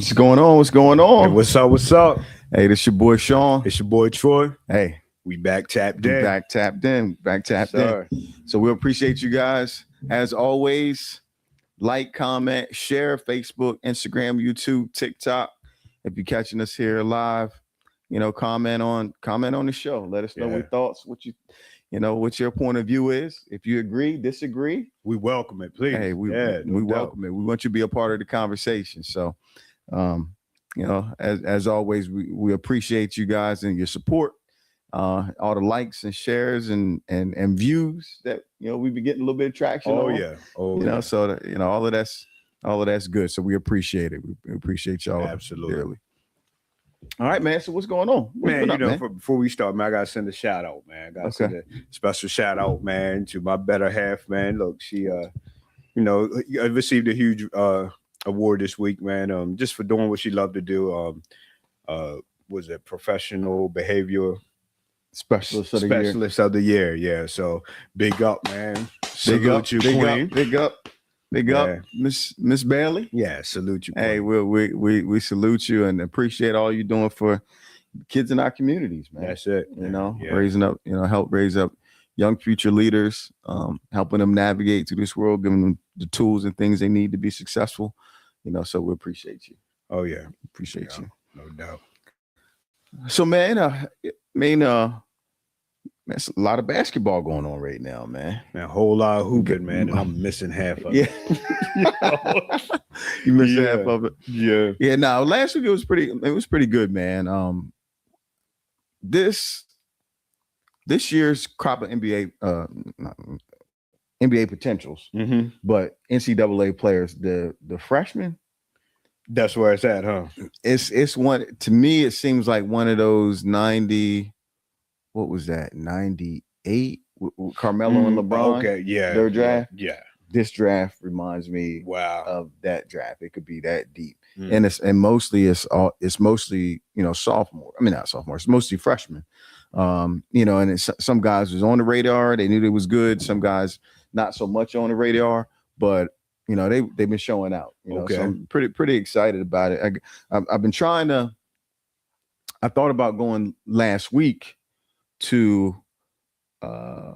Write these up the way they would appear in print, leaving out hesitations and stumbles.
What's going on? What's going Hey, on? what's up? What's up? Hey, this your boy Sean. It's your boy Troy. Hey, We back tapped we in. back tapped in. So we appreciate you guys. As always, like, comment, share, Facebook, Instagram, YouTube, TikTok. If you're catching us here live, comment on the show. Let us know your thoughts, what your point of view is. If you agree, disagree, we welcome it, please. Hey, we welcome it. We want you to be a part of the conversation. So, as always, we appreciate you guys and your support. All the likes and shares and views that we've been getting a little bit of traction. So all of that's good. So we appreciate it. We appreciate y'all absolutely dearly. All right, man. So what's going on? Before we start, man, I gotta send a shout out, man. I gotta send a special shout out, man, to my better half, man. Look, she received a huge award this week, man. Just for doing what she loved to do. Was it professional behavior specialist of the year? Yeah. So big up, man. Salute you, Queen. Big up, Miss Bailey. Yeah, salute you, Queen. Hey, we salute you and appreciate all you're doing for kids in our communities, man. That's it. Raising up, help raise up young future leaders, helping them navigate through this world, giving them the tools and things they need to be successful. So we appreciate you. Oh yeah, appreciate you. No doubt. So man, there's a lot of basketball going on right now, man. A whole lot of hooping, man, and I'm missing half of it. You missed half of it. Yeah. Yeah. No, last week it was pretty good, man. This year's crop of NBA potentials, but NCAA players, the freshmen. That's where it's at, huh? It's one, to me, it seems like one of those 90. What was that? 98 with Carmelo and LeBron. Okay, yeah. Their draft. Yeah. This draft reminds me of that draft. It could be that deep. And it's mostly sophomore. I mean, not sophomore. It's mostly freshmen. And it's, some guys was on the radar. They knew they was good. Some guys not so much on the radar, but they've been showing out. So I'm pretty excited about it. I've been trying to. I thought about going last week to I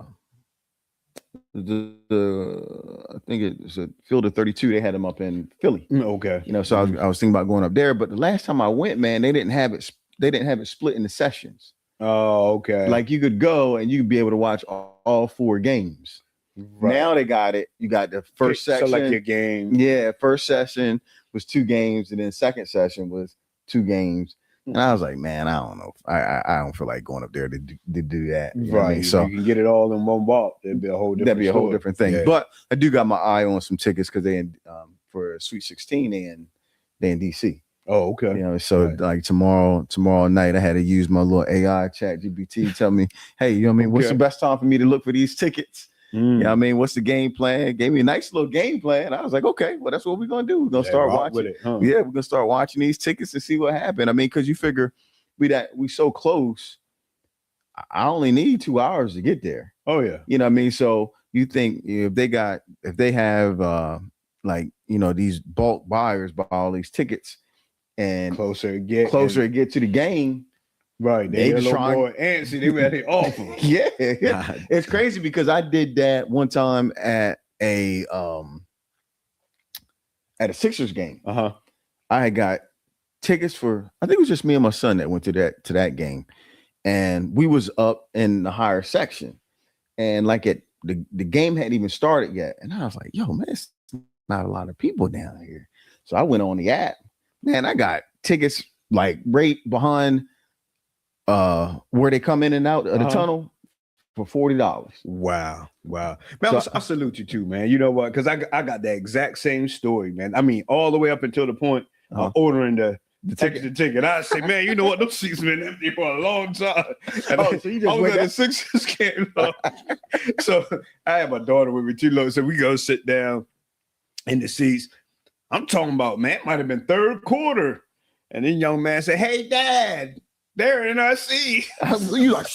think it's a Field of 32. They had them up in Philly. Okay. So I was thinking about going up there, but the last time I went, man, they didn't have it. They didn't have it split into sessions. Oh, okay. Like you could go and you could be able to watch all 4 games. Right. Now they got it. You got the first section. Select your game. Yeah. First session was 2 games, and then second session was 2 games. And I was like, man, I don't know. I don't feel like going up there to do that. Right. So you can get it all in one ball. That'd be a whole different thing. Yeah. But I do got my eye on some tickets because they for Sweet 16 they in DC. Oh, okay. So like tomorrow night I had to use my little AI chat GPT tell me, hey, what's the best time for me to look for these tickets? What's the game plan? Gave me a nice little game plan. I was like, okay, well, that's what we're gonna do. We're gonna start watching with it, huh? Yeah, we're gonna start watching these tickets and see what happened. because you figure we so close. I only need 2 hours to get there. Oh yeah. So you think if they have these bulk buyers buy all these tickets and closer it get to the game. Right, they a little more antsy. They ready off. Yeah, it's crazy because I did that one time at a Sixers game. I had got tickets for, I think it was just me and my son that went to that game, and we was up in the higher section, and like the game hadn't even started yet, and I was like, yo, man, it's not a lot of people down here. So I went on the app, man. I got tickets like right behind where they come in and out of the tunnel for $40. Wow. Man, so, I salute you too, man. You know what? Because I got that exact same story, man. I mean, all the way up until the point of ordering the ticket. I say, man, you know what? Those seats been empty for a long time. And so you just went at the Sixers game. So I had my daughter with me too. So we go sit down in the seats. I'm talking about, man, it might have been third quarter. And then young man said, hey, Dad, they're in our seat. You like,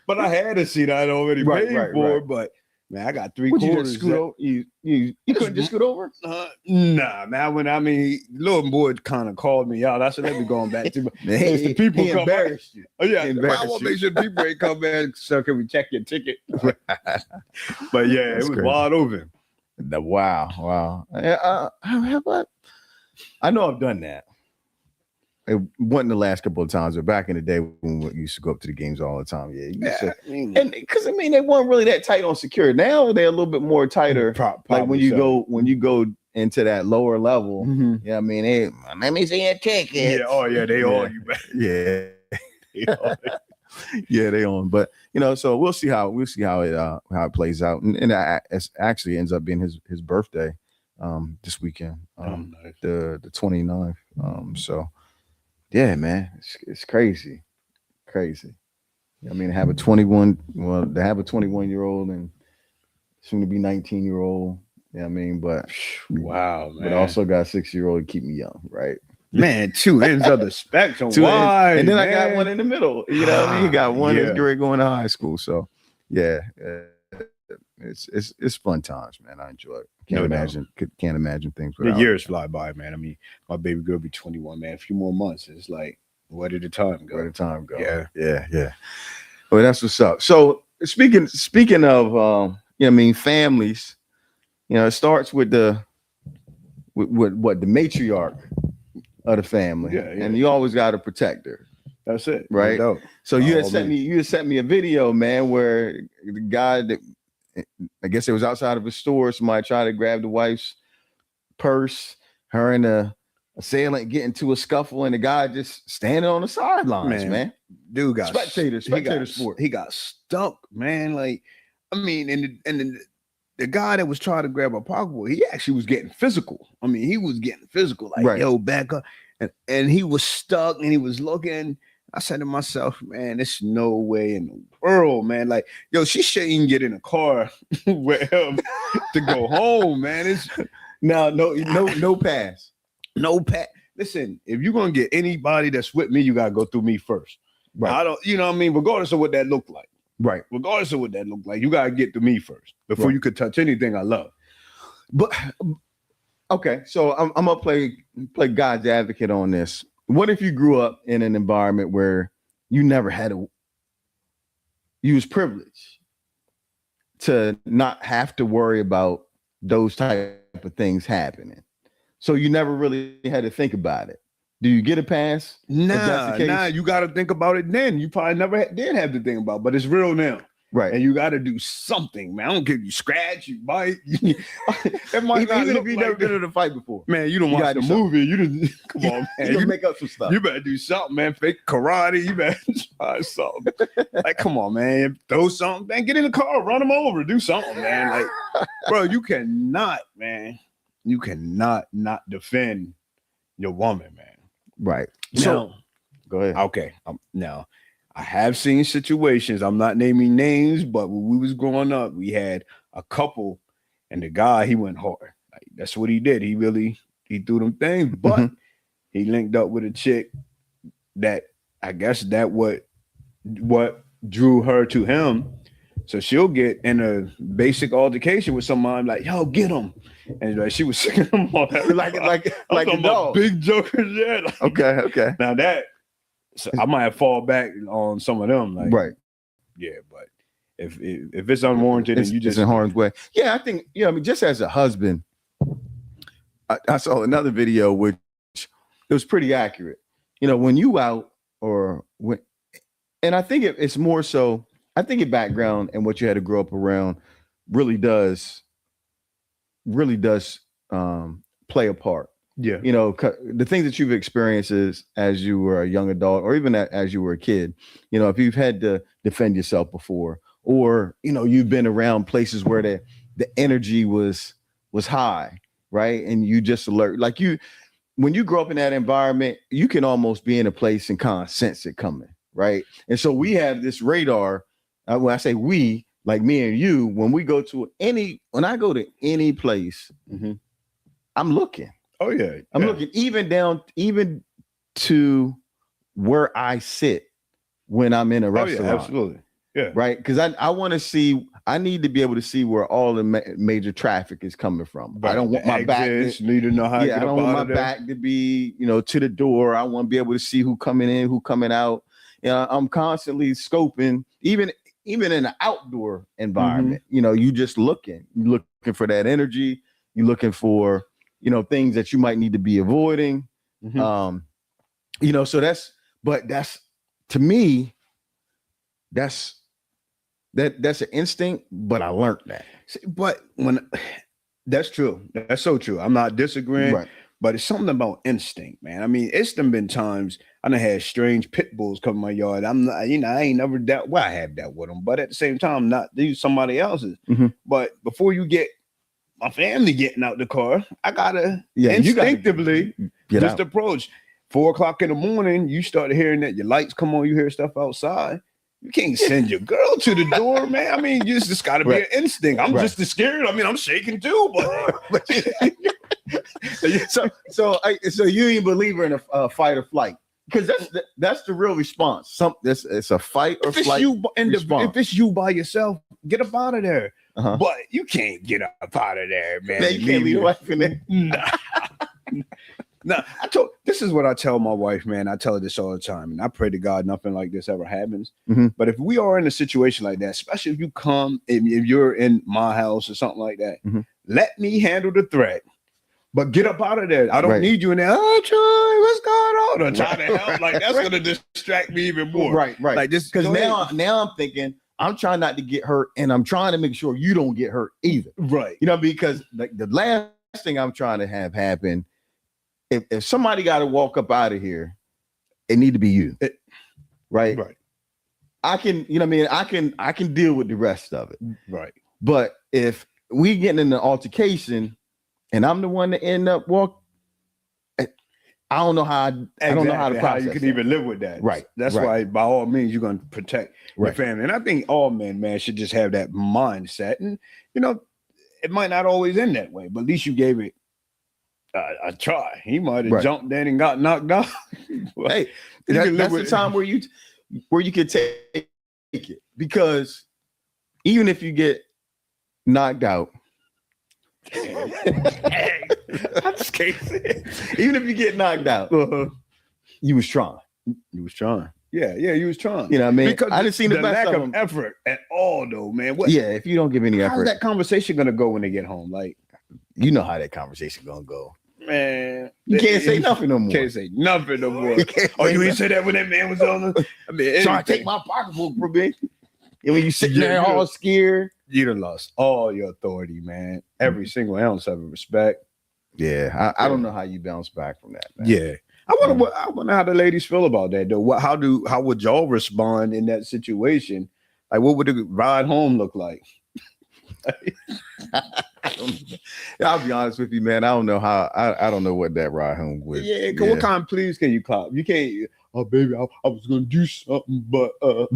but I had a seat I'd already paid for. But Man, I got 3 Would you quarters. just scoot over? You couldn't just scoot over? Nah, man. Little boy kind of called me out. I said, let me go back to the people he come embarrassed you. Oh yeah, Embarrassed I want to you. make sure people ain't come back. So can we check your ticket? But yeah, That's it was crazy. wide open. Wow. I know I've done that. It wasn't the last couple of times, but back in the day when we used to go up to the games all the time. And because they weren't really that tight on security. Now they're a little bit more tighter. Like when you go into that lower level. Mm-hmm. Yeah, I mean, let me see your ticket. Yeah, oh yeah, they all you back. Yeah. Yeah, they on. But so we'll see how it plays out. And it actually ends up being his birthday this weekend. Nice. The 29th. So yeah, man, it's crazy. I mean, to have a 21-year-old and soon to be 19-year-old. Yeah, I mean, but wow, man. But also got 6-year-old to keep me young, right? Man, 2 ends of the spectrum. Why? And then man? I got one in the middle. You know what I mean? You got one that's great going to high school. So yeah, it's fun times, man. I enjoy it. Can't imagine things. The years fly by, man. I mean, my baby girl be 21, man. A few more months. It's like, where did the time go? Yeah. Well, that's what's up. So speaking of families, it starts with the matriarch of the family. Yeah. And you always got to protect her. That's it. Right. So you had sent me a video, man, where the guy that I guess it was outside of a store, somebody tried to grab the wife's purse, her and the assailant get into a scuffle, and the guy just standing on the sidelines, man. Dude got spectator sport. He got stuck, man. Like, I mean, and the guy that was trying to grab a pocketbook, he actually was getting physical. I mean, he was getting physical, like, yo, back up. And he was stuck and he was looking. I said to myself, man, there's no way in the world, man. Like, yo, she shouldn't even get in a car with him to go home, man. It's no pass. No pass. Listen, if you're gonna get anybody that's with me, you gotta go through me first. Right. I don't, what I mean? Regardless of what that looked like. Right. Regardless of what that looked like, you gotta get to me first before you could touch anything I love. But okay, so I'm gonna play God's advocate on this. What if you grew up in an environment where you never had you was privileged to not have to worry about those type of things happening? So you never really had to think about it. Do you get a pass? Nah, you got to think about it then. You probably never did have to think about it, but it's real now. Right. And you got to do something, man. I don't care if you scratch, you bite. It might not even look if you've like never been in a fight before. Man, you don't watch the movie. You didn't. Come on, man. You make up some stuff. You better do something, man. Fake karate. You better try something. Like, come on, man. Throw something, man. Get in the car, run them over, do something, man. Like, bro, you cannot, man. You cannot not defend your woman, man. Right. So, go ahead. Okay. Now, I have seen situations. I'm not naming names, but when we was growing up, we had a couple, and the guy, he went hard. Like, that's what he did. He threw them things, but he linked up with a chick that I guess that what drew her to him. So she'll get in a basic altercation with someone like, yo, get him. And like she was singing them all that. like a dog. Big jokers, yeah. Like, okay. Now so I might have fall back on some of them. Like, right. Yeah, but if it's unwarranted and you just in harm's way. Yeah, I think, I mean, just as a husband, I saw another video which it was pretty accurate. When you out and I think it's more so, I think your background and what you had to grow up around really does play a part. Yeah. The things that you've experienced as you were a young adult or even as you were a kid, if you've had to defend yourself before, or, you've been around places where the energy was high, right? And you just alert, like when you grow up in that environment, you can almost be in a place and kind of sense it coming, right? And so we have this radar. When I say we, like me and you, when I go to any place, I'm looking. Oh yeah. I'm looking even to where I sit when I'm in a restaurant. Oh, yeah, absolutely. Yeah. Right. Because I want to see I need to be able to see where all the major traffic is coming from. Right. I don't want my back. Need to know how to get I don't want my back to be, to the door. I want to be able to see who coming in, who coming out. I'm constantly scoping, even in an outdoor environment. You just you're looking for that energy. You're looking for, things that you might need to be avoiding. So that's to me, that's an instinct, but I learned that. But that's true. That's so true. I'm not disagreeing, Right. but it's something about instinct, man. I mean, it's been times I done had strange pit bulls come in my yard. I'm not, I ain't never dealt. Well, I have dealt with them, but at the same time, not these somebody else's. But before you get my family getting out the car, I gotta instinctively just approach. 4 o'clock in the morning, you start hearing that your lights come on, you hear stuff outside. You can't send your girl to the door, man. I mean, you just got to be an instinct. I'm just as scared. I mean, I'm shaking too, but so you ain't a believer in a fight or flight, because that's the real response. It's a fight or flight. If it's you by yourself, get up out of there. But you can't get up out of there, man. You can't leave your wife in there. No, this is what I tell my wife, man. I tell her this all the time, and I pray to God nothing like this ever happens. But if we are in a situation like that, especially if you come, if you're in my house or something like that, let me handle the threat. But get up out of there. I don't need you in there. Oh, Troy, what's going on? Or try to help. Like, that's gonna distract me even more. Right. Like this, because now I'm thinking, I'm trying not to get hurt, and I'm trying to make sure you don't get hurt either. Right. Because like the last thing I'm trying to have happen. If somebody got to walk up out of here, it need to be you, right? Right. I can, I can deal with the rest of it, right? But if we get in an altercation, and I'm the one that end up I don't know how. I don't know how to process how you can even live with that, right? That's why, by all means, you're going to protect your family, and I think all men, man, should just have that mindset. And it might not always end that way, but at least you gave it. I try. He might have jumped in and got knocked out. Hey, that's the time where you can take it, because even if you get knocked out, I just can't say it. Even if you get knocked out, you was trying. You was trying. Yeah, you was trying. You know what I mean? Because I didn't see the best lack of them. Effort at all, though, man. If you don't give any effort, how's that conversation gonna go when they get home? Like, you know how that conversation gonna go. Man, you can't say nothing no more. Can't say nothing no more. You didn't say that when that man was on the. I mean, trying to take my pocketbook from me. And when you sitting there all scared, you done lost all your authority, man. Every single ounce of respect. Yeah, I don't know how you bounce back from that, man. Yeah, I wonder how the ladies feel about that though. How would y'all respond in that situation? Like, what would the ride home look like? I'll be honest with you, man. I don't know how. I don't know what that ride home would. Yeah, what kind of please can you cop? You can't. Oh, baby, I was gonna do something, but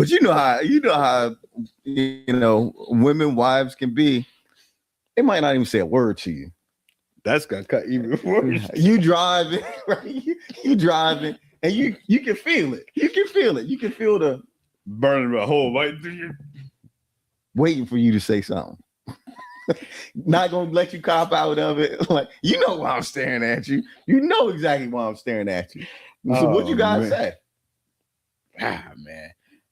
you know how women wives can be. They might not even say a word to you. That's gonna cut even worse. You driving, right? You driving, and you can feel it. You can feel it. You can feel the burning a hole right through you, waiting for you to say something. Not gonna let you cop out of it. Like, you know why I'm staring at you. You know exactly why I'm staring at you. So what you gotta say? Man,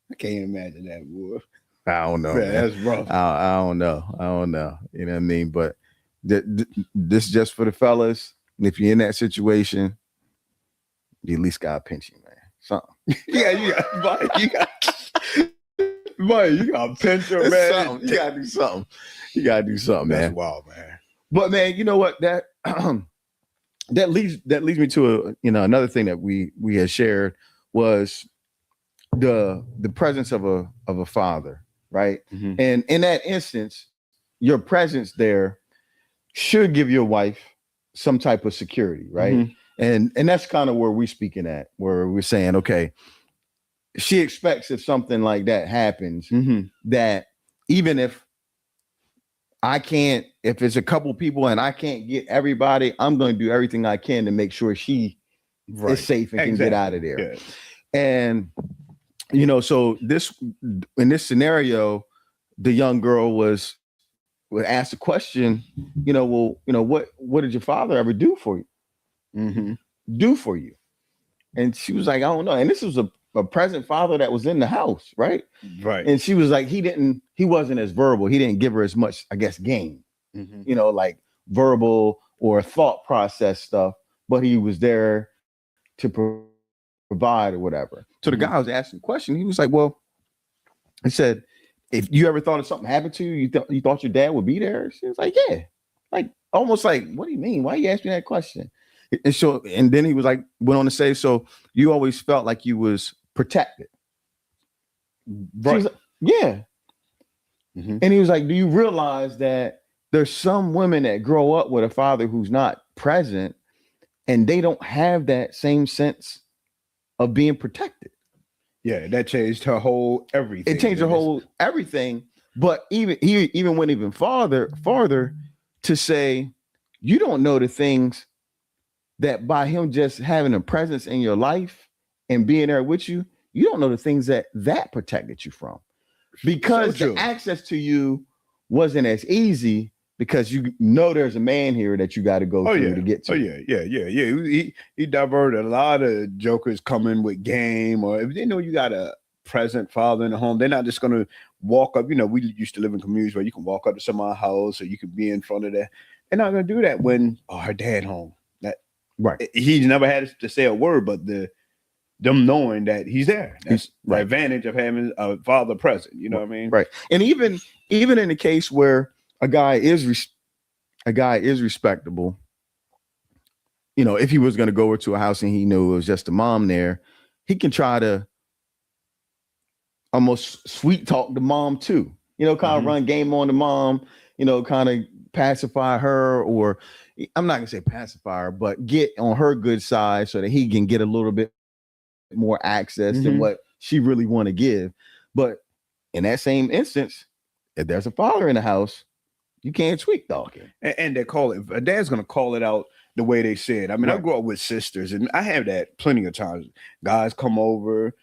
I can't imagine that, boy. I don't know. Man, that's rough. I don't know. You know what I mean? But this just for the fellas. If you're in that situation, you at least gotta pinch you, man. Something. Yeah, you got pinch her, man. Something. You gotta do something. You gotta do something, man. That's wild, man. But man, you know what? That leads me to another thing that we had shared was the presence of a father, right? Mm-hmm. And in that instance, your presence there should give your wife some type of security, right? Mm-hmm. And that's kind of where we're speaking at, where we're saying, okay, she expects if something like that happens, mm-hmm. that even if it's a couple people and I can't get everybody, I'm going to do everything I can to make sure she is safe and can get out of there. Yeah. And, so in this scenario, the young girl would ask the question, well, what did your father ever do for you? Mm-hmm. Do for you? And she was like, I don't know. And this was a present father that was in the house, right? Right. And she was like, he wasn't as verbal. He didn't give her as much, I guess, game, Mm-hmm. like verbal or thought process stuff, but he was there to provide or whatever. So the guy was asking the question. He was like, well, he said, if you ever thought if something happened to you, you thought your dad would be there? She was like, yeah. Like, almost like, what do you mean? Why you ask me that question? And then he was like, went on to say, so you always felt like you was protected. Right. Was like, yeah. Mm-hmm. And he was like, do you realize that there's some women that grow up with a father who's not present and they don't have that same sense of being protected? Yeah, that changed her whole everything. It changed her whole everything. But even went even farther to say, you don't know the things that by him just having a presence in your life and being there with you, you don't know the things that protected you from, because the access to you wasn't as easy, because there's a man here that you got to go through to get to. He diverted a lot of jokers coming with game, or if they know you got a present father in the home, they're not just going to walk up. We used to live in communities where you can walk up to somebody's house or you can be in front of that. They're not going to do that when her dad home. Right. He's never had to say a word, but them knowing that he's there. That's the advantage of having a father present. You know what I mean? Right. And even in the case where a guy is respectable, if he was going to go over to a house and he knew it was just a mom there, he can try to almost sweet talk the mom too. Kind of run game on the mom. Kind of pacify her, or I'm not gonna say pacify her, but get on her good side so that he can get a little bit more access to what she really want to give. But in that same instance, if there's a father in the house, you can't sweet talk him. And they call it, a dad's gonna call it out the way they say it. I mean, I grew up with sisters, and I have that plenty of times. Guys come over,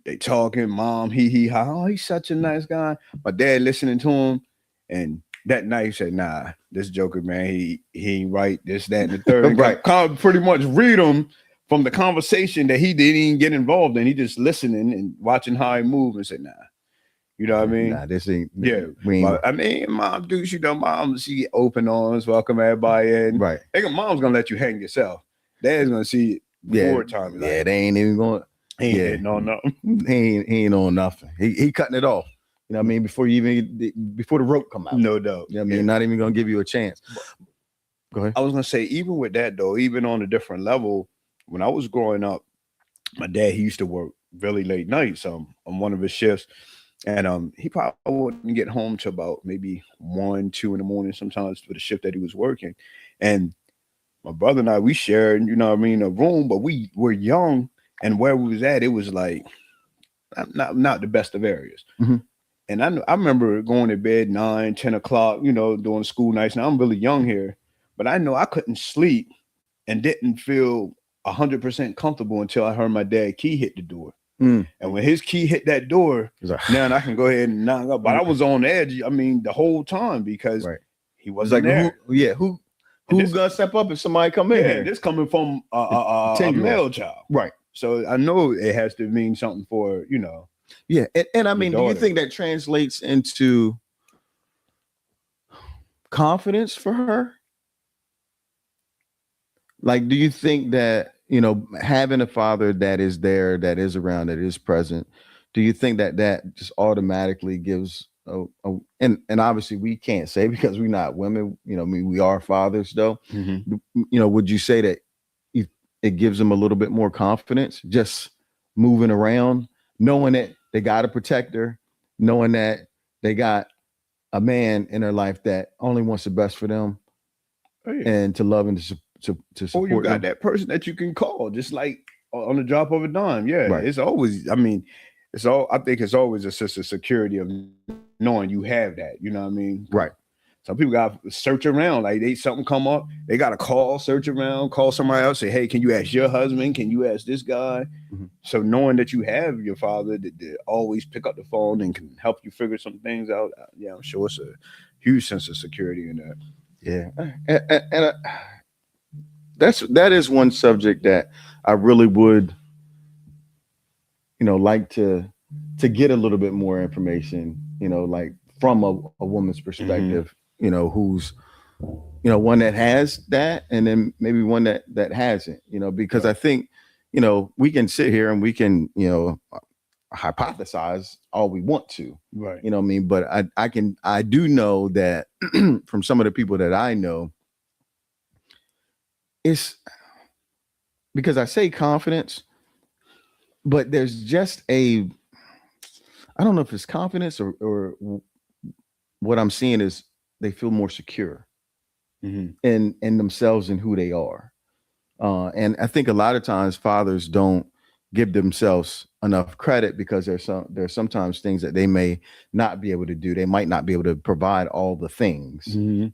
they talking, mom, he ha, oh, he's such a nice guy. My dad listening to him, and that night he said, nah, this joker, man, he ain't right, this, that, and the third. Right. Pretty much read him from the conversation that he didn't even get involved in. He just listening and watching how he move and said, nah. You know what I mean? Nah, this ain't. Yeah. I mean, mom, dude, mom, she open arms, welcome everybody in. Right. Mom's going to let you hang yourself. Dad's going to see it before time. Yeah, they ain't even going. He ain't hitting on nothing. He ain't on nothing. He cutting it off. You know what I mean? Before the rope come out. No doubt. You know what I mean? Not even going to give you a chance. Go ahead. I was going to say, even with that though, even on a different level, when I was growing up, my dad, he used to work really late nights on one of his shifts. And he probably wouldn't get home till about maybe 1, 2 in the morning sometimes for the shift that he was working. And my brother and I, we shared, you know what I mean, a room, but we were young, and where we was at, it was like not the best of areas. Mm-hmm. And I remember going to bed 9, 10 o'clock, doing school nights. Now I'm really young here, but I know I couldn't sleep and didn't feel 100% comfortable until I heard my dad key hit the door. And when his key hit that door, now I can go ahead and knock up. But I was on edge, I mean, the whole time, because he wasn't there. Who's gonna step up if somebody come in here? This coming from a male child. Right. So I know it has to mean something for, Yeah. And I mean, do you think that translates into confidence for her? Like, do you think that, having a father that is there, that is around, that is present, do you think that just automatically gives and obviously we can't say because we're not women, I mean, we are fathers though. Mm-hmm. Would you say that it gives them a little bit more confidence just moving around, knowing that they got a protector, knowing that they got a man in their life that only wants the best for them and to love and to support. Or you got that person that you can call just like on the drop of a dime. Yeah. Right. It's always, I think it's always a sense of security of knowing you have that, you know what I mean? Right. Some people got to search around. Like something come up, they got to search around, call somebody else, say, hey, can you ask your husband? Can you ask this guy? Mm-hmm. So knowing that you have your father that always pick up the phone and can help you figure some things out, yeah, I'm sure it's a huge sense of security in that. Yeah, and that is one subject that I really would, like to get a little bit more information, like from a woman's perspective, who's, one that has that, and then maybe one that hasn't, because I think, we can sit here and we can, hypothesize all we want to, right? You know what I mean? But I do know that from some of the people that I know, it's because I say confidence, but there's just I don't know if it's confidence or what I'm seeing is they feel more secure in themselves and who they are. And I think a lot of times fathers don't give themselves enough credit because there's sometimes things that they may not be able to do. They might not be able to provide all the things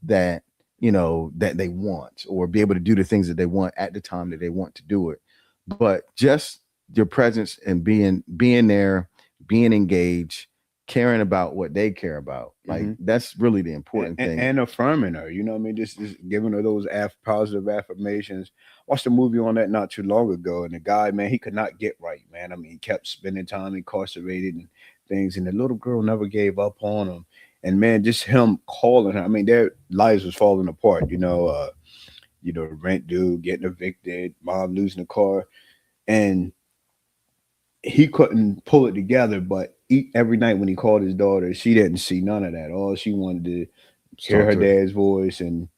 that, that they want, or be able to do the things that they want at the time that they want to do it. But just your presence and being there, being engaged, caring about what they care about, like that's really the important thing. And affirming her, what I mean, just giving her those positive affirmations. Watched a movie on that not too long ago, and the guy, man, he could not get right, man. I mean, he kept spending time incarcerated and things, and the little girl never gave up on him. And man, just him calling her. I mean, their lives was falling apart. Rent due, getting evicted, mom losing the car, and he couldn't pull it together. But every night when he called his daughter, she didn't see none of that. All she wanted to hear her dad's voice, and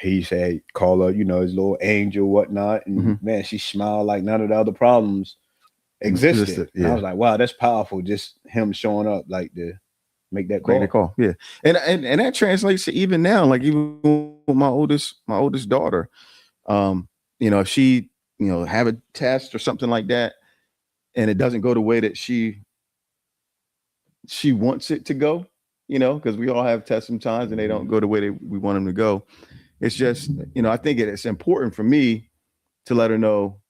he said, call her, his little angel, whatnot. And man, she smiled like none of the other problems existed. Yeah. And I was like, wow, that's powerful. Just him showing up, like, to make that call. Yeah. And that translates to even now, like even with my oldest daughter, if she, have a test or something like that, and it doesn't go the way that she wants it to go, because we all have tests sometimes and they don't go the way we want them to go. It's just, I think it's important for me to let her know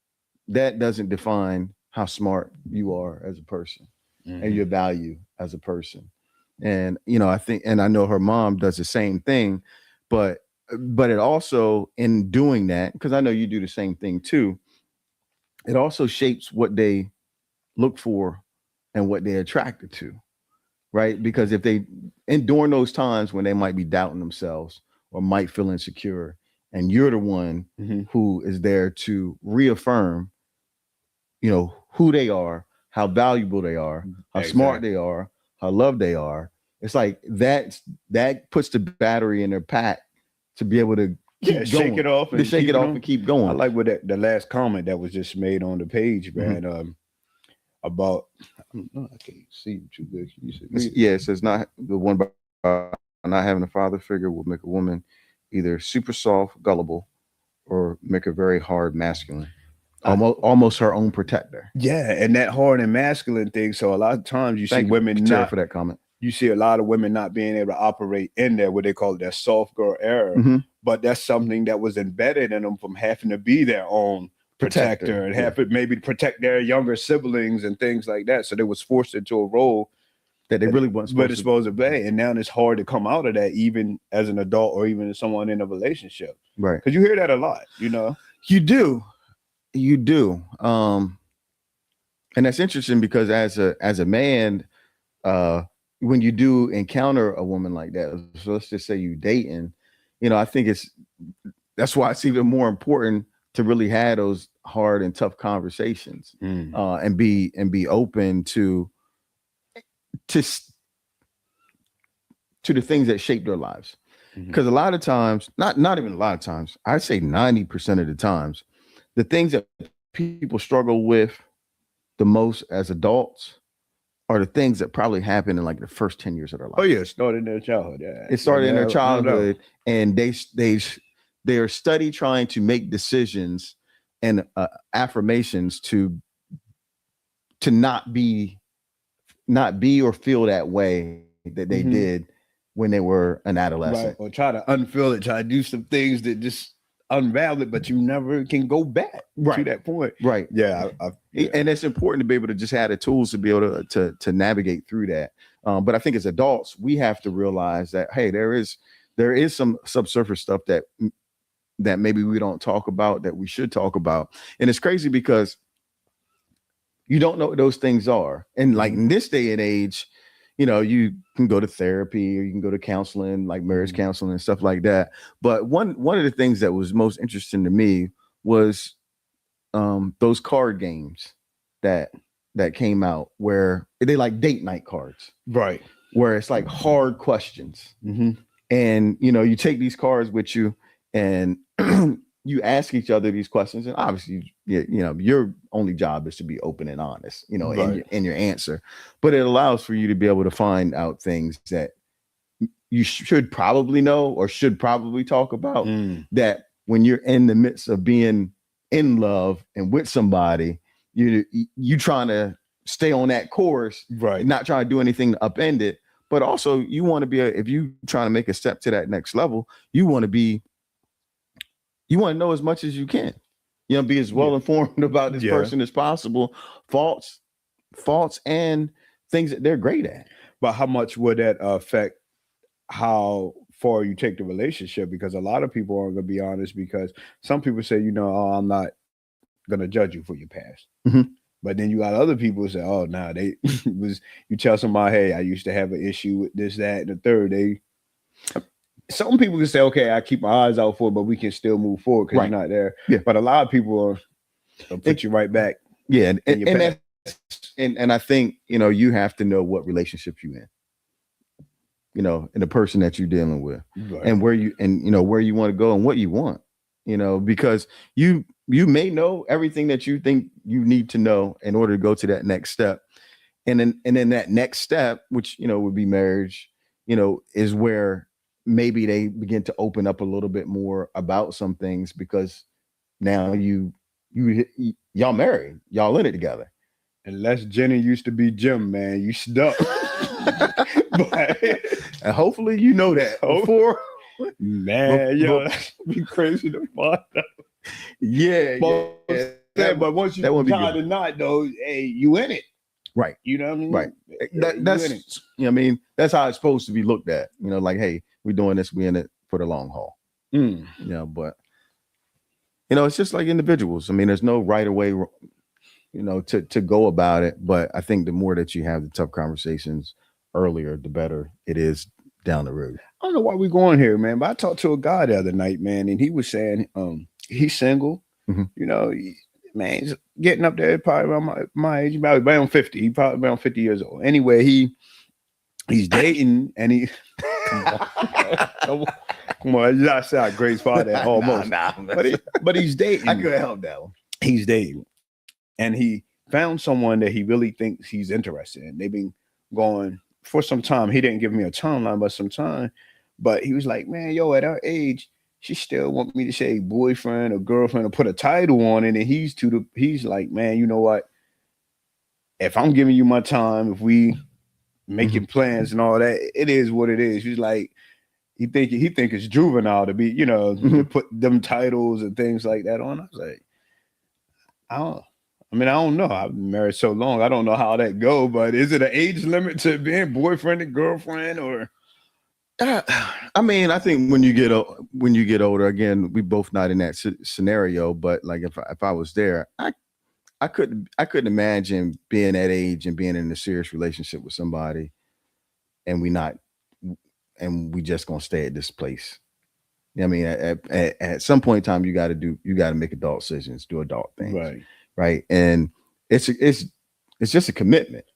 that doesn't define how smart you are as a person and your value as a person. And, I think, and I know her mom does the same thing, but it also, in doing that, because I know you do the same thing too, it also shapes what they look for and what they're attracted to. Right. Because if and during those times when they might be doubting themselves or might feel insecure, and you're the one who is there to reaffirm, who they are, how valuable they are, how smart they are, how loved they are. It's like that puts the battery in their pack to be able to shake it off and keep going. I like what the last comment that was just made on the page, man. About, I can't see too good. It says not the one about not having a father figure will make a woman either super soft, gullible, or make her very hard, masculine. Almost her own protector. Yeah, and that hard and masculine thing. So a lot of times you see women not for that comment. You see a lot of women not being able to operate in there, what they call that soft girl era. But that's something that was embedded in them from having to be their own protector and have to maybe protect their younger siblings and things like that. So they was forced into a role that they really weren't supposed to play. And now it's hard to come out of that, even as an adult or even as someone in a relationship. Right. Because you hear that a lot, You do. And that's interesting because as a man, when you do encounter a woman like that, so let's just say you dating, I think that's why it's even more important to really have those hard and tough conversations, and be open to the things that shape their lives. Because a lot of times, not even a lot of times, I'd say 90% of the times, the things that people struggle with the most as adults are the things that probably happen in like the first 10 years of their life. Oh yeah, it started in their childhood. Yeah. It started in their childhood, and they're study trying to make decisions and affirmations to not be or feel that way that they did when they were an adolescent. Right. Or try to unfeel it, try to do some things that just unravel it, but you never can go back to that point. Right. Yeah, and it's important to be able to just have the tools to be able to navigate through that. But I think as adults, we have to realize that, hey, there is some subsurface stuff that maybe we don't talk about that we should talk about. And it's crazy because you don't know what those things are. And like in this day and age, you can go to therapy or you can go to counseling, like marriage counseling and stuff like that. But one of the things that was most interesting to me was those card games that came out where they like date night cards, right? Where it's like hard questions, and you take these cards with you and you ask each other these questions, and obviously, your only job is to be open and honest, in your answer. But it allows for you to be able to find out things that you should probably know or should probably talk about. That when you're in the midst of being in love and with somebody, you trying to stay on that course, right? Not trying to do anything to upend it, but also you want to be if you trying to make a step to that next level, you want to know as much as you can, be as well informed about this person as possible, faults and things that they're great at. But how much would that affect how far you take the relationship? Because a lot of people aren't going to be honest, because some people say, I'm not going to judge you for your past. But then you got other people who say, oh, nah, you tell somebody, hey, I used to have an issue with this, that, and the third. Some people can say, okay, I keep my eyes out for it, but we can still move forward because you're not there. Yeah. But a lot of people will put you right back. Yeah. And I think, you have to know what relationship you're in, and the person that you're dealing with, and where you want to go and what you want, because you may know everything that you think you need to know in order to go to that next step. And then that next step, which, would be marriage, is where maybe they begin to open up a little bit more about some things, because now y'all married, y'all in it together. Unless Jenny used to be Jim, man, you stuck. And hopefully you know that before. Man, that'd be crazy to find out. Yeah. But once you tie the knot, though, hey, you in it. Right. You know what I mean? Right. That's, that's how it's supposed to be looked at. Like, hey, we're doing this, we're in it for the long haul. But it's just like individuals. I mean, there's no right way, to go about it. But I think the more that you have the tough conversations earlier, the better it is down the road. I don't know why we're going here, man, but I talked to a guy the other night, man, and he was saying he's single. Man, he's getting up there, probably around my age, about around 50. He probably around 50 years old. Anyway, he's dating, and he come on, you sound great father almost. But he's dating. I could help that one. He's dating, and he found someone that he really thinks he's interested in. They've been going for some time. He didn't give me a timeline, but some time. But he was like, man, at our age, she still want me to say boyfriend or girlfriend or put a title on it. And he's like, man, you know what? If I'm giving you my time, if we making plans and all that, it is what it is. He's like, he think it's juvenile to be, to put them titles and things like that on. I was like, I don't know. I've been married so long. I don't know how that go, but is it an age limit to being boyfriend and girlfriend, or? I mean, I think when you get older, again, we both not in that scenario, but like if I was there, I couldn't imagine being that age and being in a serious relationship with somebody, and we just gonna stay at this place. I mean, at some point in time, you got to make adult decisions, do adult things, right? And it's just a commitment.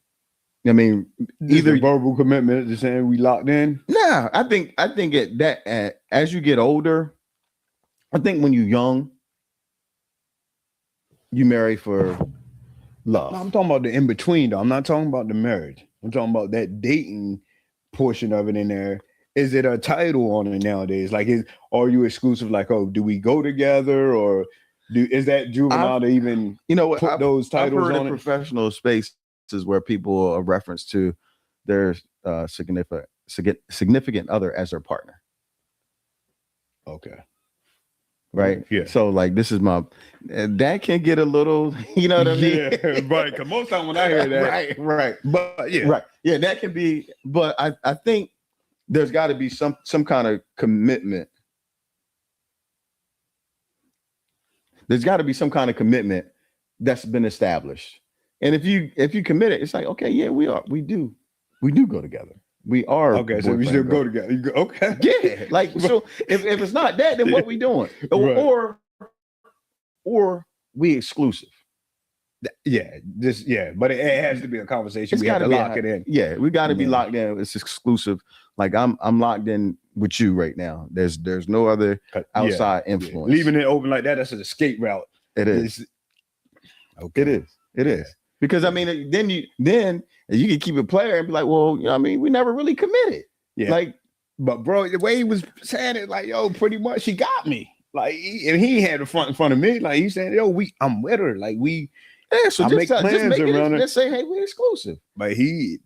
I mean, either verbal commitment, just saying we locked in. Nah, I think as you get older, I think when you're young, you marry for love. No, I'm talking about the in between, though. I'm not talking about the marriage. I'm talking about that dating portion of it in there. Is it a title on it nowadays? Like, are you exclusive? Like, oh, do we go together, or is that juvenile to even put those titles I've heard on it? Professional spaces where people are reference to their significant significant other as their partner. Okay. Right. Yeah. So like, this is my, that can get a little, you know what I mean? Yeah, right. Because most time when I hear that, right. But yeah, Right. Yeah, that can be, but I think there's got to be some kind of commitment. There's got to be some kind of commitment that's been established. And if you commit it, it's like, okay, yeah, we do go together. We are okay. So we still go together. You go, okay. Yeah. Like, so if it's not that, then what we doing? Right. Or we exclusive. Yeah, but it has to be a conversation. It's we have to be lock it in. Yeah, we got to be locked in. It's exclusive. Like I'm locked in with you right now. There's no other outside influence. Leaving it open like that, that's an escape route. It is. Okay. It is. Because I mean, then you can keep it player and be like, well, you know what I mean, we never really committed. Yeah. Like, but bro, the way he was saying it, like, yo, pretty much she got me. Like, and he had the front in front of me. Like, he's saying, yo, I'm with her. Like, we. Yeah, so just make plans around it. Just say, hey, we're exclusive. But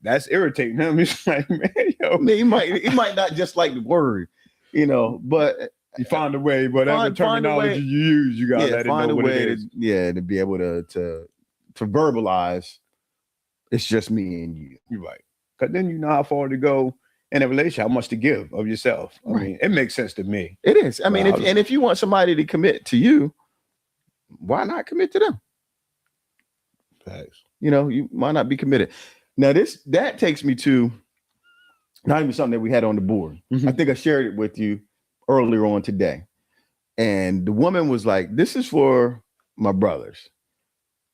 that's irritating him. He's like, man, yo. He might not just like the word, you know, but you find a way, whatever terminology you use, you gotta let it know what it is. To be able to verbalize, it's just me and you. You're right. Because then you know how far to go in a relationship, how much to give of yourself. I mean, it makes sense to me. It is. I mean, if you want somebody to commit to you, why not commit to them? Thanks. You know, you might not be committed. Now, that takes me to not even something that we had on the board. Mm-hmm. I think I shared it with you earlier on today. And the woman was like, this is for my brothers.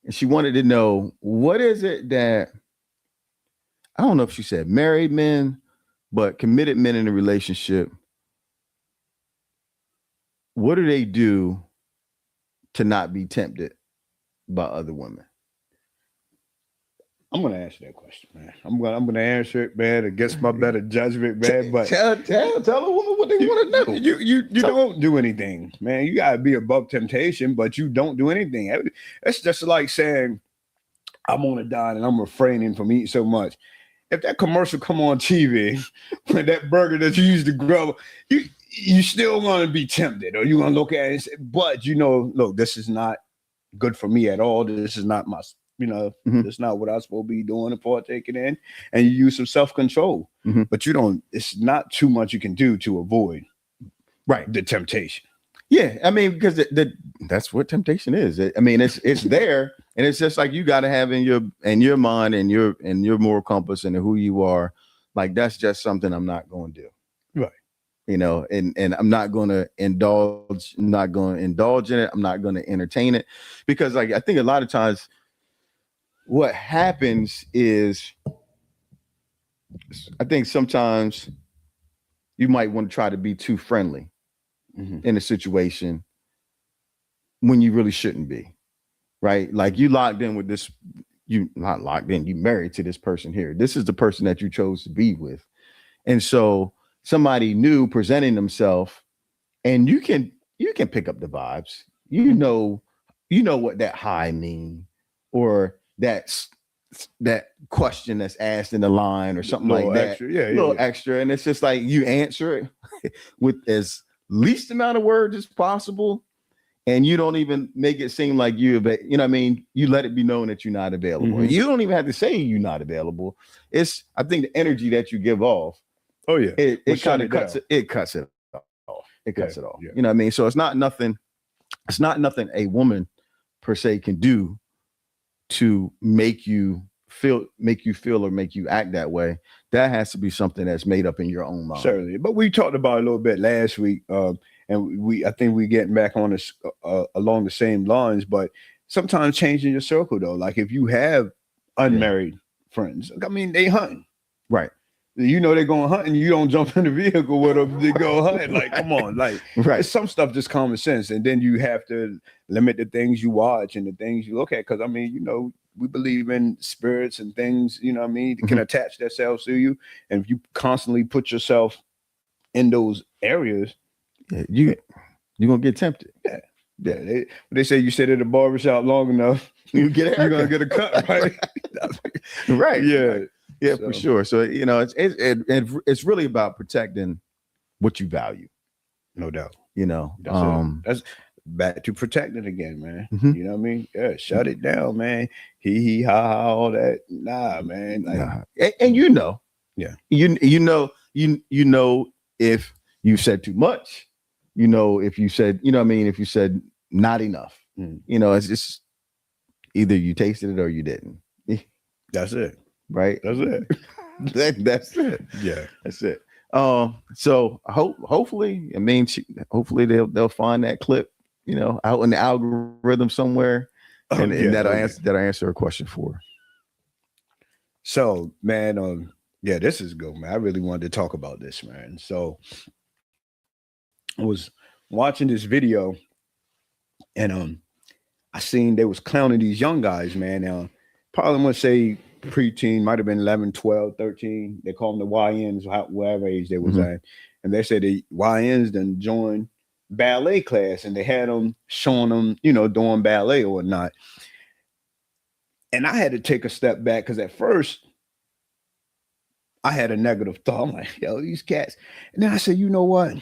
And she wanted to know, what is it that, I don't know if she said married men, but committed men in a relationship, what do they do to not be tempted by other women? I'm gonna answer that question, man. I'm gonna answer it, man, against my better judgment, man. But tell a woman what they want to do. You don't do anything, man. You gotta be above temptation, but you don't do anything. It's just like saying, I'm on a diet and I'm refraining from eating so much. If that commercial come on TV, when that burger that you used to grow, you still want to be tempted, or you want to look at it and say, but you know, look, this is not good for me at all. This is not my. You know, That's not what I'm supposed to be doing and partaking in. And you use some self-control. Mm-hmm. But it's not too much you can do to avoid the temptation. Yeah. I mean, because that's what temptation is. I mean, it's there, and it's just like you got to have in your mind and your moral compass and who you are. Like, that's just something I'm not going to do. Right. You know, and I'm not going to indulge in it. I'm not going to entertain it, because like, I think a lot of times, what happens is, I think sometimes you might want to try to be too friendly in a situation when you really shouldn't be, right? Like, you locked in with this, you not locked in, you married to this person here. This is the person that you chose to be with. And so somebody new presenting themselves, and you can pick up the vibes. You know what that high mean, or that question that's asked in the line or something like that. Extra. Yeah, little extra. And it's just like, you answer it with as least amount of words as possible. And you don't even make it seem like you know what I mean? You let it be known that you're not available. Mm-hmm. You don't even have to say you're not available. It's, I think, the energy that you give off. Oh yeah. It kind of cuts it. It cuts it off. It cuts it off. Yeah. You know what I mean? So it's not nothing a woman per se can do to make you feel or make you act that way. That has to be something that's made up in your own mind. Certainly. But we talked about it a little bit last week. And I think we're getting back on this along the same lines, but sometimes changing your circle though. Like, if you have unmarried friends, I mean, they hunting. Right. You know they're going hunting. You don't jump in the vehicle with them to go hunting. Like, come on, like, some stuff just common sense. And then you have to limit the things you watch and the things you look at. Because I mean, you know, we believe in spirits and things. You know what I mean? That can attach themselves to you. And if you constantly put yourself in those areas, you're gonna get tempted. Yeah. They say you sit at a barbershop long enough, you're gonna get a cut, right? Right. Yeah. Yeah, for sure. So it's really about protecting what you value. No doubt. That's back to protecting again, man. Mm-hmm. You know what I mean? Yeah, shut it down, man. He ha ha, all that. Nah, man. And yeah, you know if you said too much, if you said, if you said not enough, it's just either you tasted it or you didn't. That's it. Right. That's it. That's it. Yeah, that's it. So hopefully, hopefully they'll find that clip, out in the algorithm somewhere, and that'll answer a question for her. So, man, this is good, man. I really wanted to talk about this, man. So I was watching this video, and I seen they was clowning these young guys, man. Probably want to say preteen, might have been 11, 12, 13. They call them the YNs, whatever age they was at. And they said the YNs done joined ballet class, and they had them showing them, doing ballet or whatnot. And I had to take a step back because at first I had a negative thought. I'm like, yo, these cats. And then I said, you know what?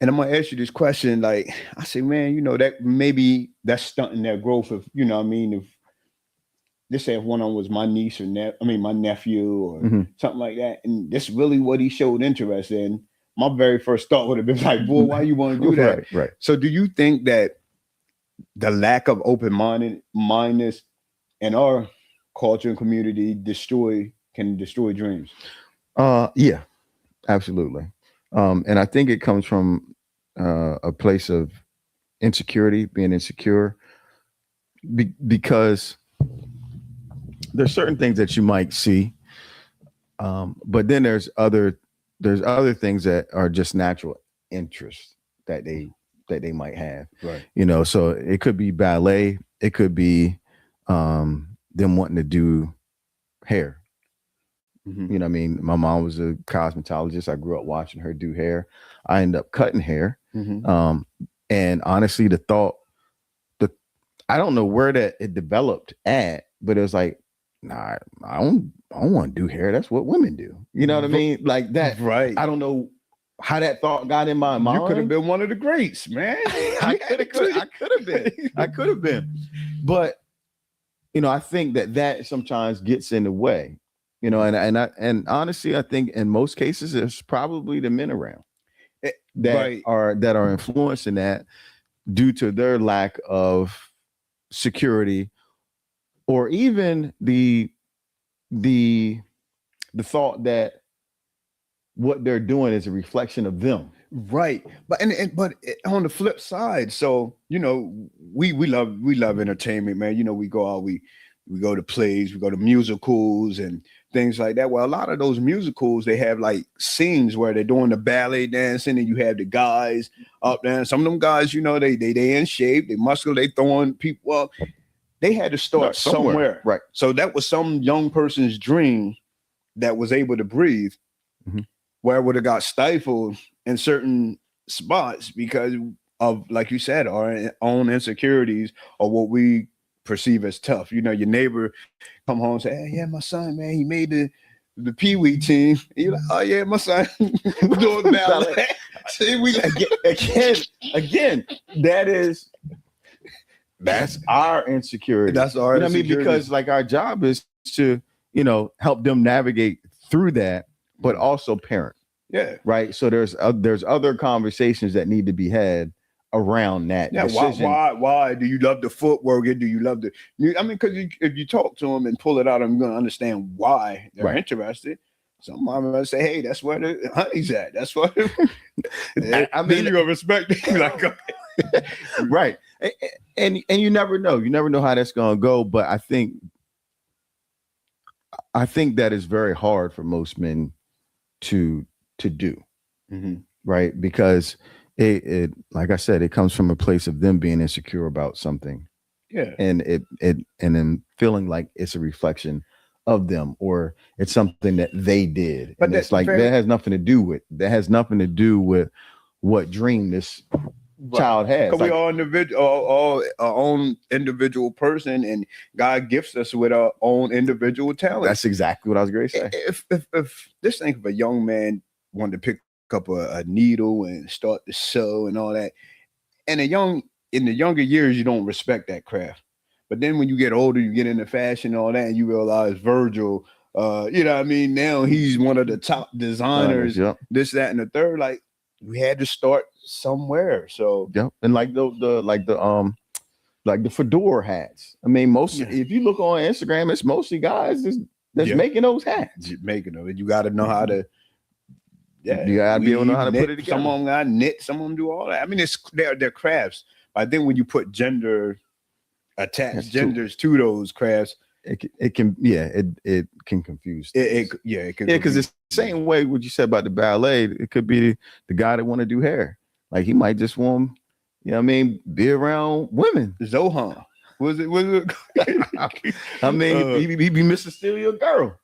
And I'm gonna ask you this question. Like, I say, man, that maybe that's stunting their growth. If if this if one of them was my niece or my nephew or something like that, and that's really what he showed interest in. My very first thought would have been like, boy, why you want to do that? Right. So do you think that the lack of open-mindedness in our culture and community can destroy dreams? Yeah, absolutely. And I think it comes from a place of insecurity, being insecure, because there's certain things that you might see, but then there's other things that are just natural interests that they might have. Right. So it could be ballet, it could be them wanting to do hair. My mom was a cosmetologist. I grew up watching her do hair. I ended up cutting hair. And honestly, I don't know where that it developed at, but it was like, nah, I don't want to do hair. That's what women do. You know what I mean? Like that. Right. I don't know how that thought got in my mind. You could have been one of the greats, man. I could have been. But, I think that sometimes gets in the way. And honestly, I think in most cases, there's probably the men around that are influencing that due to their lack of security, or even the thought that what they're doing is a reflection of them. Right. But on the flip side, so we love entertainment, man. We go out, we go to plays, we go to musicals and things like that. Well, a lot of those musicals, they have like scenes where they're doing the ballet dancing, and you have the guys up there. Some of them guys, they in shape, they muscular, they throwing people up. They had to start somewhere. Right. So that was some young person's dream that was able to breathe, where it would have got stifled in certain spots because of, like you said, our own insecurities or what we perceive as tough. Your neighbor come home and say, hey, yeah, my son, man, he made the Pee-wee team. And you're like, oh yeah, my son doing ballet. See, we again, that's our insecurity. That's our insecurity. Because like our job is to, help them navigate through that, but also parent. Yeah. Right. So there's other conversations that need to be had around that. Yeah. Decision. Why do you love the footwork? Do you love because if you talk to them and pull it out, I'm going to understand why they're interested. Some mom will say, hey, that's where the honey's at. That's what you're gonna respect it. Like, right. And you never know how that's gonna go. But I think that is very hard for most men to do. Right. Because it like I said, it comes from a place of them being insecure about something. Yeah. And and then feeling like it's a reflection of them, or it's something that they did. But it's like that has nothing to do with what dream this child has. Because we all individual, all our own individual person, and God gifts us with our own individual talent. That's exactly what I was going to say. If this thing, if a young man wanted to pick up a needle and start to sew and all that, and in the younger years, you don't respect that craft. But then when you get older, you get into fashion and all that, and you realize Virgil, you know what I mean? Now he's one of the top designers, yep. this, that, and the third. Like, we had to start somewhere. So yep. And like the fedora hats. I mean, if you look on Instagram, it's mostly guys that's making those hats. Making them. You got to know how to. Yeah, you gotta be able to know how to put it together. Some of them got knit, some of them do all that. I mean, they're crafts. But I think when you put attached genders to those crafts, it can confuse. It can. Because it's the same way what you said about the ballet. It could be the guy that want to do hair. Like, he might just want, you know what I mean, be around women. Zohan. Was it? I mean, he be Mr. Steal Your Girl.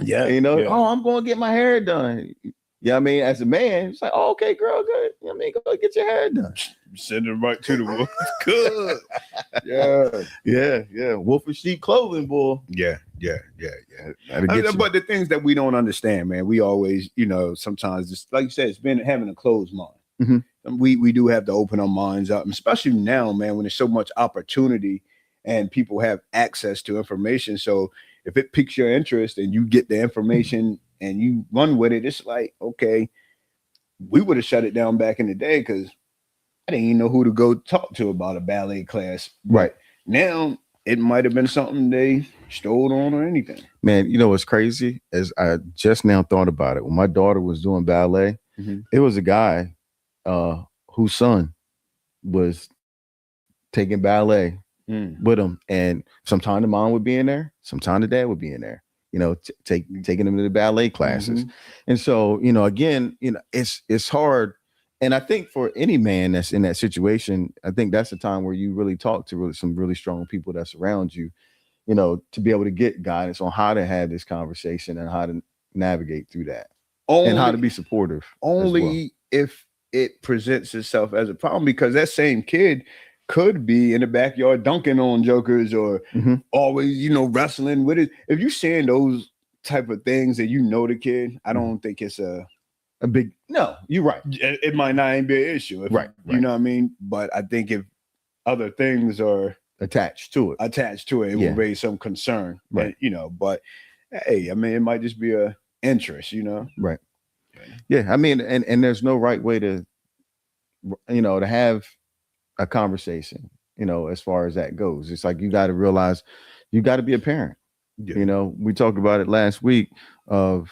Yeah. You know, oh, I'm going to get my hair done. Yeah, I mean, as a man, it's like, oh, okay, girl, good. You know what I mean, go get your hair done. Send him right to the wolf. Good. Yeah. Wolf in sheep clothing, boy. Yeah. But the things that we don't understand, man, we always, you know, sometimes, just like you said, it's been having a closed mind. Mm-hmm. We do have to open our minds up, especially now, man, when there's so much opportunity and people have access to information. So if it piques your interest and you get the information and you run with it, it's like, okay, we would have shut it down back in the day because I didn't even know who to go talk to about a ballet class. Right. Now, it might have been something they stole on or anything. Man, you know what's crazy? As I just now thought about it, when my daughter was doing ballet, it was a guy whose son was taking ballet with him. And sometime the mom would be in there, sometime the dad would be in there. You know, taking them to the ballet classes. And so, you know, again, you know, it's hard. And I think for any man that's in that situation, I think that's the time where you really talk to some really strong people that's around you, you know, to be able to get guidance on how to have this conversation and how to navigate through that and how to be supportive. Only if it presents itself as a problem, because that same kid could be in the backyard dunking on jokers or always, you know, wrestling with it. If you're seeing those type of things and you know the kid, I don't think it's a big, no, you're right. It might not even be an issue. Right. You know what I mean? But I think if other things are attached to it, it will raise some concern. Right. And, you know, but hey, I mean, it might just be a interest, you know? Right. Yeah. I mean, and there's no right way to, you know, to have a conversation, you know, as far as that goes. It's like, you got to realize you got to be a parent. You know, we talked about it last week of,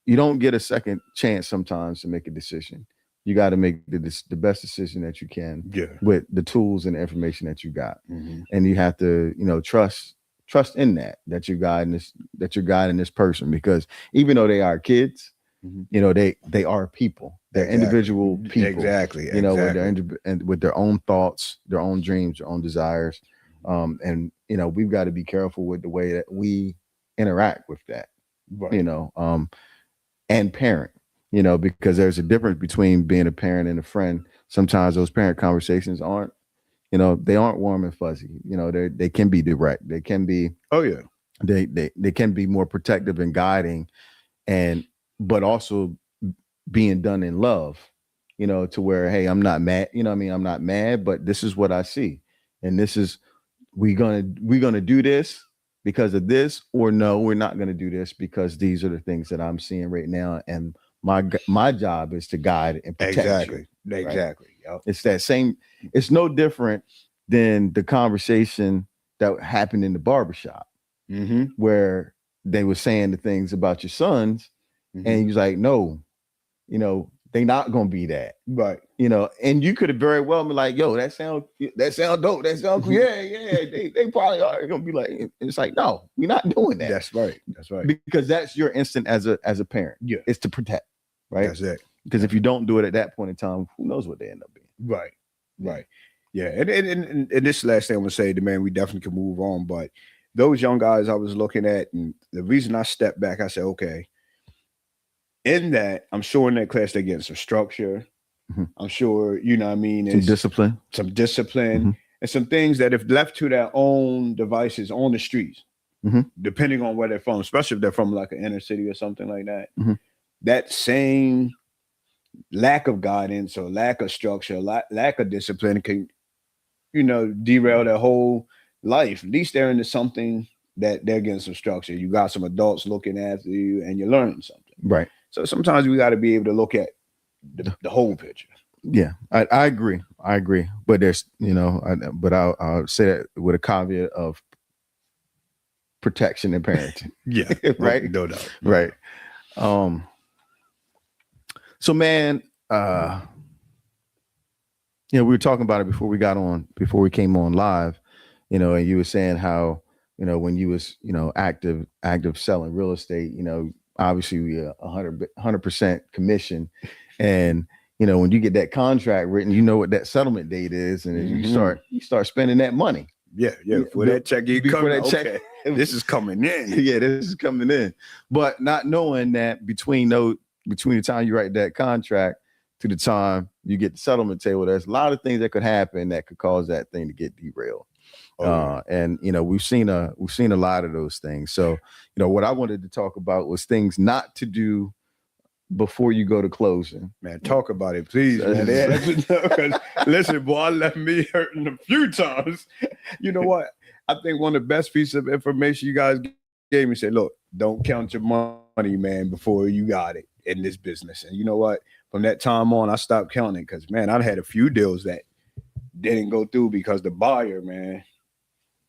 you don't get a second chance sometimes to make a decision. You got to make the best decision that you can with the tools and the information that you got. And you have to, you know, trust in that you're guiding this person, because even though they are kids, you know, they are people. They're individual people. Exactly. You know, with their own thoughts, their own dreams, their own desires. And, you know, we've got to be careful with the way that we interact with that, you know, and parent, you know, because there's a difference between being a parent and a friend. Sometimes those parent conversations aren't, you know, they aren't warm and fuzzy. You know, they can be direct. They can be, they can be more protective and guiding, but also being done in love, you know, to where, hey, I'm not mad, you know what I mean? I'm not mad, but this is what I see. And this is, we're gonna do this because of this, or no, we're not going to do this because these are the things that I'm seeing right now. And my job is to guide and protect you. Exactly. Yep. It's that same, it's no different than the conversation that happened in the barbershop where they were saying the things about your sons and he was like, no, you know, they not going to be that. Right. You know, and you could have very well been like, yo, that sound dope. That sound cool. Yeah. They probably are going to be like, it's like, no, we're not doing that. That's right. Because that's your instinct as a parent. Yeah. It's to protect. Right. That's it. Because if you don't do it at that point in time, who knows what they end up being. Right. Yeah. And this last thing I'm going to say, man, we definitely can move on. But those young guys I was looking at, and the reason I stepped back, I said, okay, in that, I'm sure in that class they're getting some structure. I'm sure, you know what I mean? Some discipline. And some things that if left to their own devices on the streets, depending on where they're from, especially if they're from like an inner city or something like that, that same lack of guidance or lack of structure, lack of discipline can, you know, derail their whole life. At least they're into something that they're getting some structure. You got some adults looking after you and you're learning something. Right. So sometimes we got to be able to look at the whole picture. Yeah, I agree. But there's, you know, I'll say that with a caveat of protection and parenting. Yeah. Right. No doubt. Right. So man, you know, we were talking about it before we came on live, you know, and you were saying how, you know, when you was, you know, active selling real estate, you know, obviously we 100% commission. And, you know, when you get that contract written, you know what that settlement date is. And you start spending that money. Yeah. Before that check, this is coming in. Yeah, this is coming in. But not knowing that between the time you write that contract to the time you get the settlement table, there's a lot of things that could happen that could cause that thing to get derailed. And you know, we've seen a lot of those things. So, you know, what I wanted to talk about was things not to do before you go to closing. Man, talk about it, please. Man. Listen, boy, I left me hurting a few times. You know what? I think one of the best pieces of information you guys gave me said, look, don't count your money, man, before you got it in this business. And you know what? From that time on, I stopped counting because, man, I had a few deals that didn't go through because the buyer, man,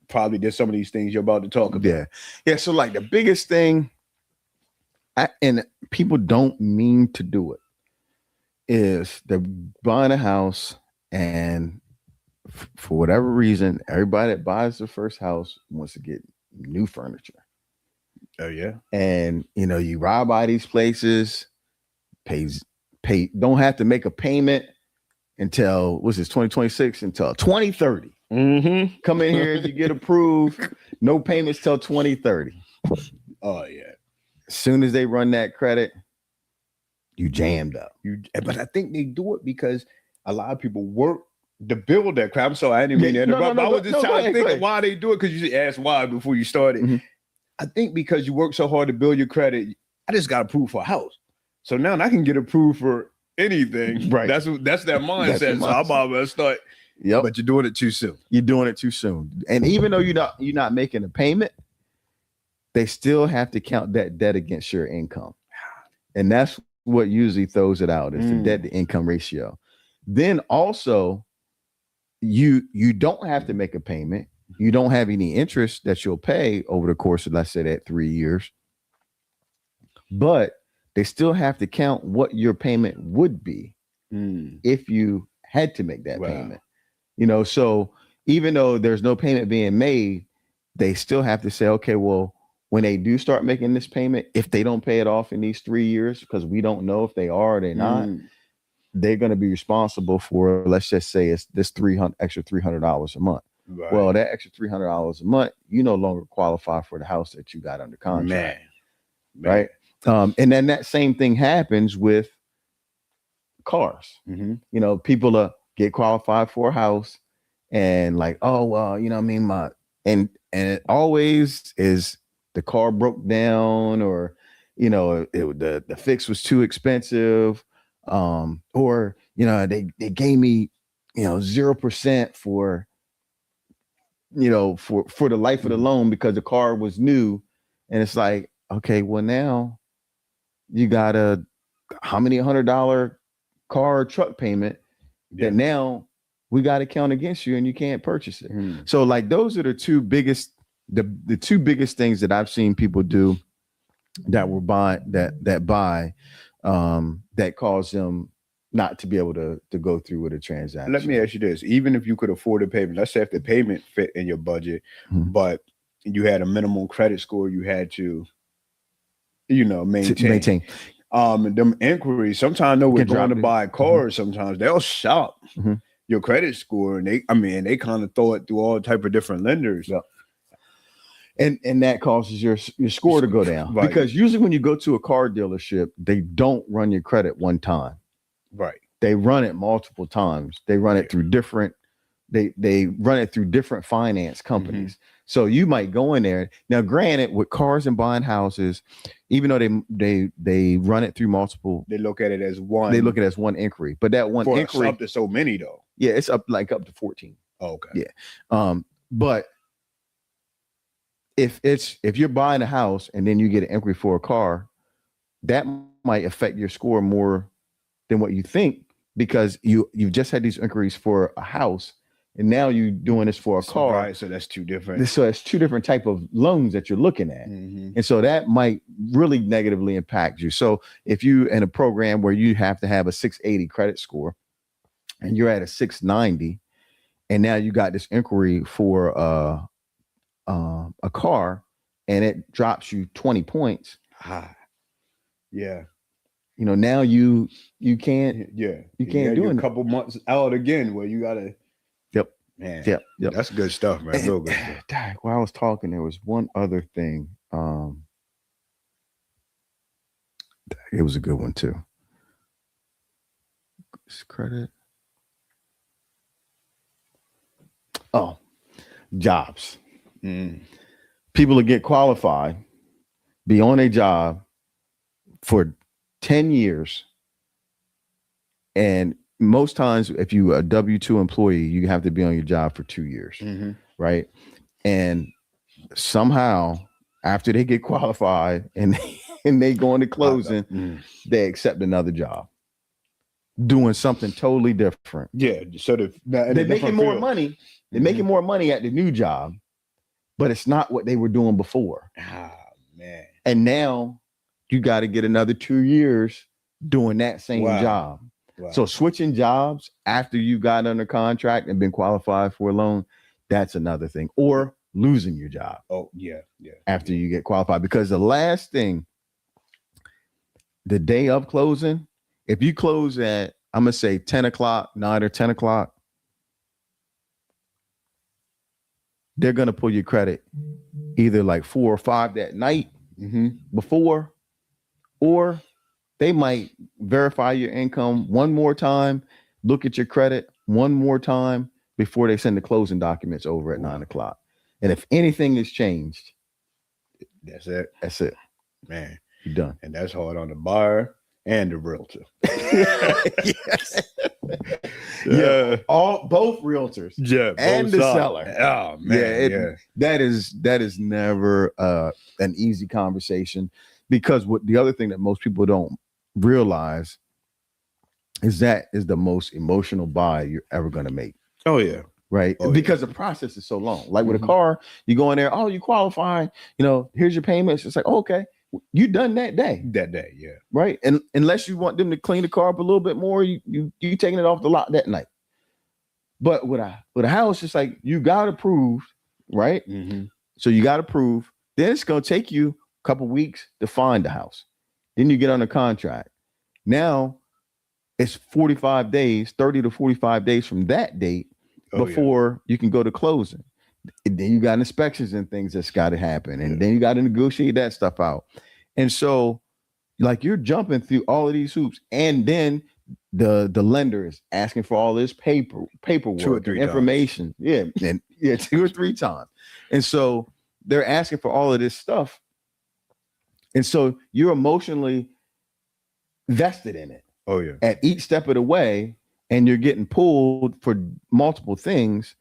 probably did some of these things you're about to talk about. Yeah. So like the biggest thing, and people don't mean to do it, is they're buying a house and for whatever reason, everybody that buys their first house wants to get new furniture. Oh yeah. And you know, you ride by these places, don't have to make a payment until 2026 until 2030. Come in here, you get approved, no payments till 2030. Oh yeah. As soon as they run that credit, you jammed up. But I think they do it because a lot of people work to build that crap. So I didn't mean to interrupt. I was just trying to think why they do it, because you should ask why before you started. I think because you work so hard to build your credit, I just got approved for a house. So now I can get approved for anything. Right. That's their mindset. So I'm about to start. Yep. But you're doing it too soon. And even though you're not making a payment, they still have to count that debt against your income. And that's what usually throws it out, is the debt to income ratio. Then also, you don't have to make a payment. You don't have any interest that you'll pay over the course of, let's say, that 3 years. But they still have to count what your payment would be if you had to make that payment. You know, so even though there's no payment being made, they still have to say, okay, well, when they do start making this payment, if they don't pay it off in these 3 years, because we don't know if they are or they're not, they're going to be responsible for, let's just say it's this extra $300 a month. Right. Well, that extra $300 a month, you no longer qualify for the house that you got under contract. Man. Right. And then that same thing happens with cars. You know, people get qualified for a house and like, oh, well, you know what I mean? And it always is the car broke down, or, you know, the fix was too expensive. Or, you know, they gave me, you know, 0% for, you know, for the life of the loan because the car was new. And it's like, okay, well, now you got how many $100 car or truck payment that now we got to count against you and you can't purchase it. So like, those are the two biggest things that I've seen people do that cause them not to be able to go through with a transaction. Let me ask you this. Even if you could afford a payment, let's say if the payment fit in your budget, but you had a minimum credit score you had to, you know, maintain. Them inquiries, sometimes I know we're going to buy cars, sometimes they'll shop your credit score, and they kind of throw it through all type of different lenders. And that causes your score to go down. Because usually when you go to a car dealership, they don't run your credit one time. Right. they run it multiple times. They run it through different. They run it through different finance companies. So you might go in there. Now, granted, with cars and buying houses, even though they run it through multiple, They look at it as one. They look at it as one inquiry. But that one inquiry up to so many though. Yeah, it's up to 14. Oh, okay. Yeah. But if you're buying a house and then you get an inquiry for a car, that might affect your score more than what you think, because you've just had these inquiries for a house. And now you're doing this for a car. Right, so that's two different. So it's two different type of loans that you're looking at. And so that might really negatively impact you. So if you in a program where you have to have a 680 credit score and you're at a 690, and now you got this inquiry for a car and it drops you 20 points. Yeah. Now you can't. Yeah. You can't do it. A couple months out again where you gotta. Man, yep. That's good stuff, man. Real good stuff. While I was talking, there was one other thing. It was a good one too. Credit. Oh, jobs. People will get qualified, be on a job for 10 years, and most times, if you a W-2 employee, you have to be on your job for 2 years, right? And somehow, after they get qualified and they go into closing, they accept another job, doing something totally different. Yeah, so they're making more money. They're making more money at the new job, but it's not what they were doing before. Man! And now you got to get another 2 years doing that same job. Wow. So switching jobs after you got under contract and been qualified for a loan, that's another thing. Or losing your job. Oh, yeah. After you get qualified. Because the last thing, the day of closing, if you close at, I'm going to say 10 o'clock, 9 or 10 o'clock, they're going to pull your credit either like 4 or 5 that night before, or they might verify your income one more time, look at your credit one more time before they send the closing documents over at 9 o'clock. And if anything has changed, that's it. That's it. Man, you're done. And that's hard on the buyer and the realtor. Both realtors. Yeah, and the sides. seller. Oh man, that is never an easy conversation, because what the other thing that most people don't realize is that is the most emotional buy you're ever going to make. Oh yeah. Right. Because the process is so long. Like with a car, you go in there, you qualify, here's your payments. It's like, okay, you done that day. Yeah. Right. And unless you want them to clean the car up a little bit more, you taking it off the lot that night. But with a house, it's like you got approved, right? So you got approved. Then it's gonna take you a couple weeks to find the house. Then you get on the contract. Now it's 45 days, 30 to 45 days from that date before you can go to closing. And then you got inspections and things that's got to happen. And then you got to negotiate that stuff out. And so like you're jumping through all of these hoops. And then the lender is asking for all this paperwork, 2 or 3 information. times. Yeah. And 2 or 3 times. And so they're asking for all of this stuff. And so you're emotionally vested in it. Oh, yeah. At each step of the way, and you're getting pulled for multiple things.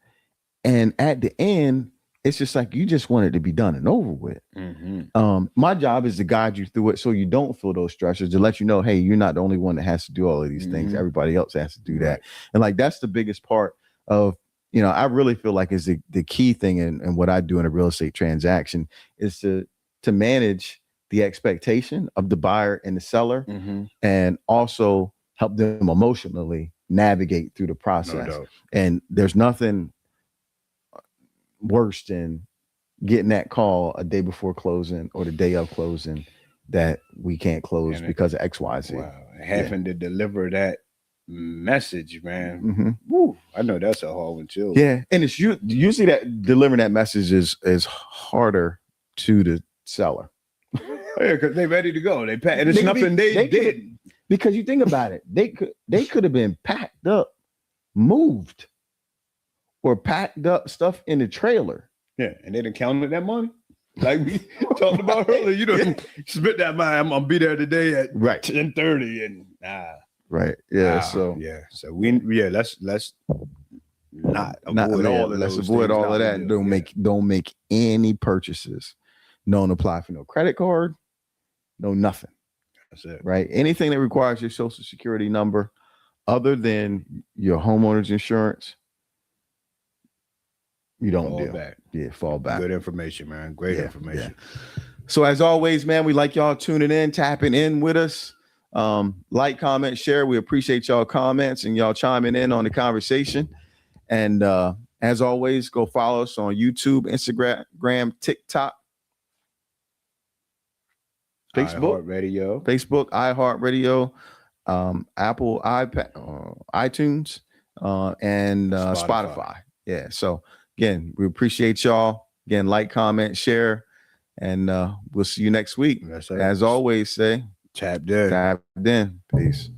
And at the end, it's just like you just want it to be done and over with. My job is to guide you through it so you don't feel those stressors, to let you know, hey, you're not the only one that has to do all of these things. Everybody else has to do that. And like that's the biggest part of, I really feel like is the key thing in what I do in a real estate transaction is to manage the expectation of the buyer and the seller, and also help them emotionally navigate through the process. No doubt. And there's nothing worse than getting that call a day before closing or the day of closing that we can't close because of XYZ. Wow. Having to deliver that message, man. Woo, I know that's a hard one too. Yeah. And it's usually that delivering that message is harder to the seller. Yeah, because they're ready to go. And it's nothing they did. Because you think about it, they could have been packed up, moved, or packed up stuff in the trailer. Yeah, and they didn't count that money. Like we talked about earlier, you know, spit that money. I'm gonna be there today at 10:30, and right, yeah. So let's not avoid all of let's those avoid things. all of that. Don't make any purchases. Don't apply for no credit card, no nothing. That's it. Right. Anything that requires your social security number, other than your homeowner's insurance, you don't fall do. Back. Yeah, fall back. Good information, man. Great information. Yeah. So as always, man, we like y'all tuning in, tapping in with us. Like, comment, share. We appreciate y'all comments and y'all chiming in on the conversation. And as always, go follow us on YouTube, Instagram, TikTok, Facebook, iHeartRadio, Apple, iPad, iTunes, and Spotify. Yeah. So again, we appreciate y'all. Again, like, comment, share, and we'll see you next week. As always, say tapped in. Peace.